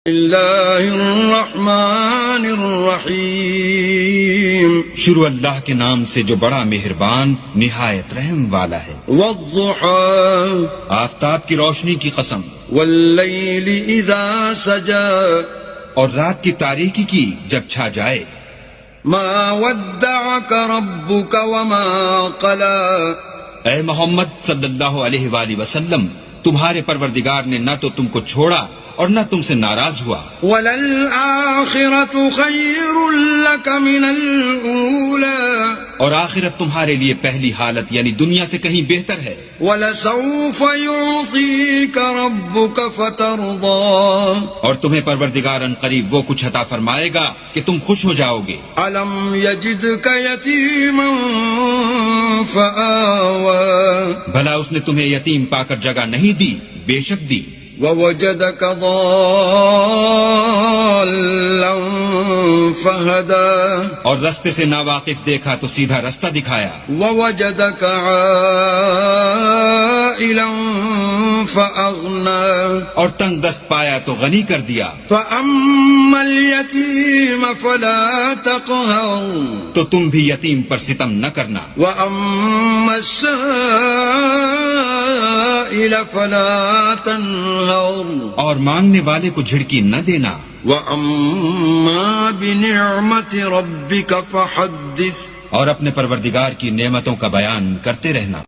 اللہ الرحمن الرحیم، شروع اللہ کے نام سے جو بڑا مہربان نہایت رحم والا ہے۔ والضحى، آفتاب کی روشنی کی قسم، واللیل اذا سجا، اور رات کی تاریکی کی جب چھا جائے۔ ما ودعك ربك وما قلى، اے محمد صلی اللہ علیہ وآلہ وسلم، تمہارے پروردگار نے نہ تو تم کو چھوڑا اور نہ تم سے ناراض ہوا۔ وَلَلْآخِرَةُ خَيْرٌ لَكَ مِنَ الْأُولَى، اور آخرت تمہارے لیے پہلی حالت یعنی دنیا سے کہیں بہتر ہے۔ وَلَسَوْفَ يُعْطِيكَ رَبُّكَ فَتَرْضَىٰ، اور تمہیں پروردگار ان قریب وہ کچھ عطا فرمائے گا کہ تم خوش ہو جاؤ گے۔ أَلَمْ يَجِدْكَ يَتِيمًا فَآوَىٰ، بھلا اس نے تمہیں یتیم پا کر جگہ نہیں دی؟ بے شک دی۔ وَوَجَدَكَ ضَالًّا فَهَدَىٰ، اور رستے سے ناواقف دیکھا تو سیدھا رستہ دکھایا۔ وَوَجَدَكَ عَائِلًا فَأَغْنَىٰ، اور تنگ دست پایا تو غنی کر دیا۔ فَأَمَّا الْيَتِيمَ فَلَا تَقْهَرْ، تو تم بھی یتیم پر ستم نہ کرنا۔ وَأَمَّا السَّائِلَ فَلَا تَنْهَرْ، اور مانگنے والے کو جھڑکی نہ دینا۔ وَأَمَّا بِنِعْمَةِ رَبِّكَ فَحَدِّثْ، اور اپنے پروردگار کی نعمتوں کا بیان کرتے رہنا۔